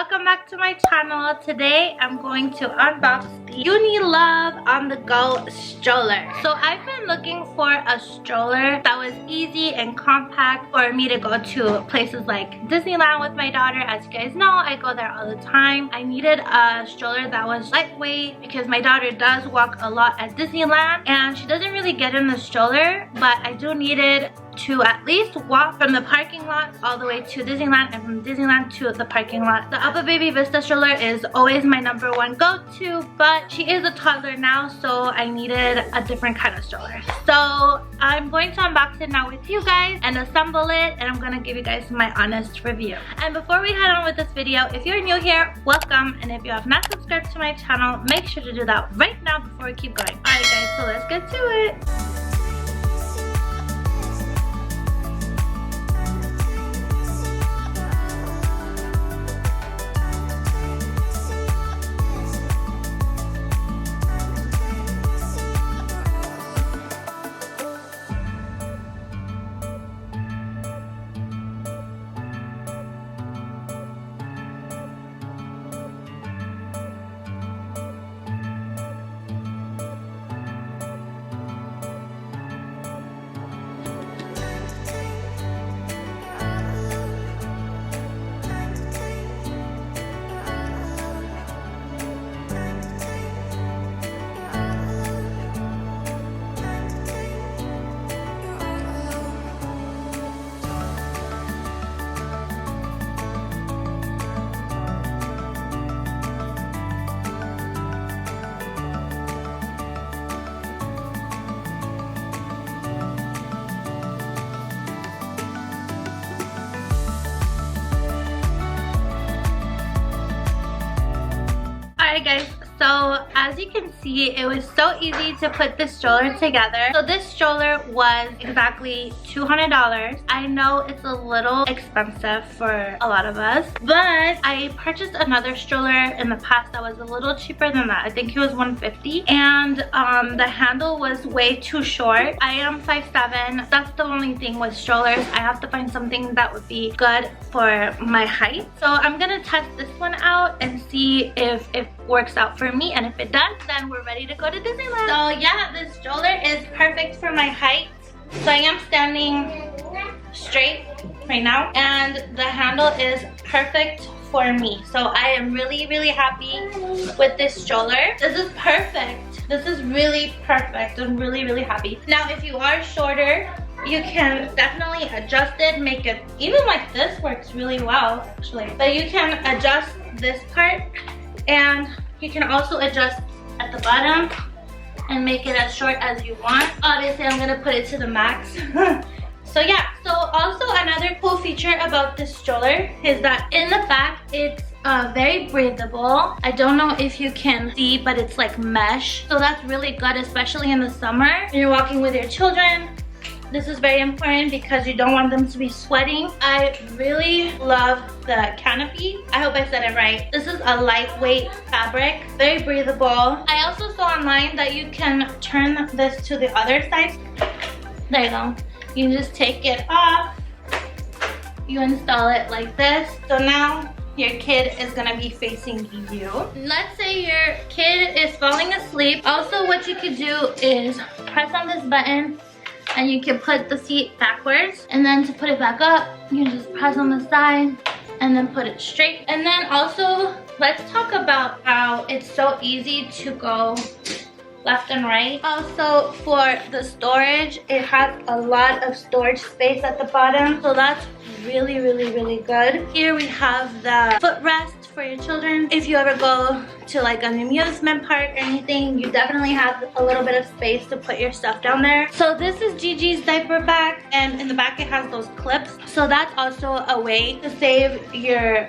welcome back to my channel. Today I'm going to unbox the Unilove on the go stroller. So I've been looking for a stroller that was easy and compact for me to go to places like Disneyland with my daughter. As you guys know, I go there all the time. I needed a stroller that was lightweight because my daughter does walk a lot at Disneyland and she doesn't really get in the stroller, but I do need it to at least walk from the parking lot all the way to Disneyland and from Disneyland to the parking lot. The Upper Baby Vista stroller is always my #1 go-to, but she is a toddler now, so I needed a different kind of stroller. So I'm going to unbox it now with you guys and assemble it, and I'm gonna give you guys my honest review. And before we head on with this video, if you're new here, welcome, and if you have not subscribed to my channel, make sure to do that right now before we keep going. Alright guys, so let's get to it. Alright guys, so as you can see, it was so easy to put this stroller together. So this stroller was exactly $200. I know it's a little expensive for a lot of us, but I purchased another stroller in the past that was a little cheaper than that. I think it was $150, and the handle was way too short. I am 5'7". That's the only thing with strollers. I have to find something that would be good for my height. So I'm gonna test this one out and see if it works out for me, and if it does, then we're ready to go to Disneyland. So yeah, this stroller is perfect for my height. So I am standing straight right now, and the handle is perfect for me. So I am really happy with this stroller. This is perfect. This is really perfect. I'm really happy. Now if you are shorter, you can definitely adjust it, make it even like this works really well actually. But you can adjust this part, and you can also adjust at the bottom and make it as short as you want. Obviously I'm gonna put it to the max. So yeah, so also another cool feature about this stroller is that in the back it's very breathable. I don't know if you can see, but it's like mesh, so that's really good, especially in the summer when you're walking with your children. This is very important because you don't want them to be sweating. I really love the Canopy. I hope I said it right. This is a lightweight fabric, very breathable. I also saw online that you can turn this to the other side. There you go. You just take it off. You install it like this. So now your kid is gonna be facing you. Let's say your kid is falling asleep. Also, what you could do is press on this button and you can put the seat backwards, and then to put it back up, you just press on the side and then put it straight. And then also, let's talk about how it's so easy to go left and right. Also, for the storage, it has a lot of storage space at the bottom, so that's really good. Here we have the footrest for your children. If you ever go to like an amusement park or anything, you definitely have a little bit of space to put your stuff down there. So this is Gigi's diaper bag, and in the back it has those clips, so that's also a way to save your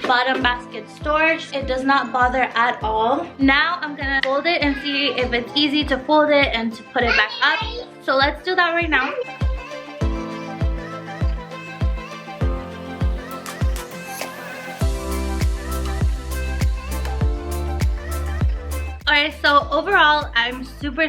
bottom basket storage. It does not bother at all. Now I'm gonna fold it and see if it's easy to fold it and to put it back up. So let's do that right now. Alright, so overall I'm super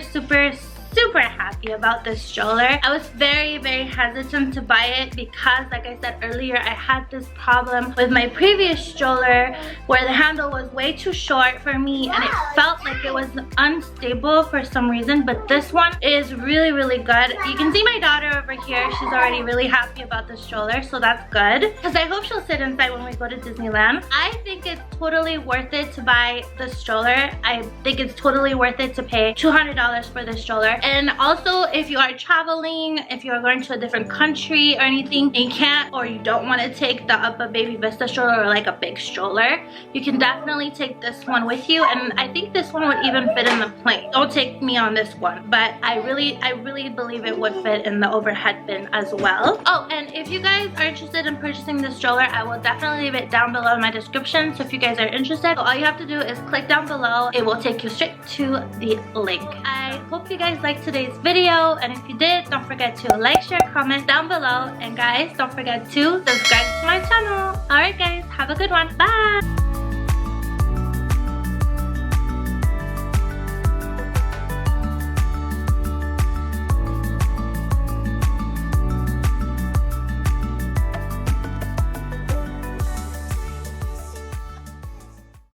super happy about this stroller. I was very hesitant to buy it because, like I said earlier, I had this problem with my previous stroller where the handle was way too short for me and it felt like it was unstable for some reason, but this one is really good. You can see my daughter over here. She's already really happy about the stroller, so that's good because I hope she'll sit inside when we go to Disneyland. I think it's totally worth it to buy the stroller. I think it's totally worth it to pay $200 for the stroller. And also, if you are traveling, if you are going to a different country or anything, and you can't or you don't want to take the Up a Baby Vista stroller or like a big stroller, you can definitely take this one with you. And I think this one would even fit in the plane. Don't take me on this one, but I really believe it would fit in the overhead bin as well. Oh, and if you guys are interested in purchasing this stroller, I will definitely leave it down below in my description. So if you guys are interested, all you have to do is click down below. It will take you straight to the link. I hope you guys liked today's video, and if you did, don't forget to like, share, comment down below, and guys, don't forget to subscribe to my channel. Alright guys, have a good one. Bye!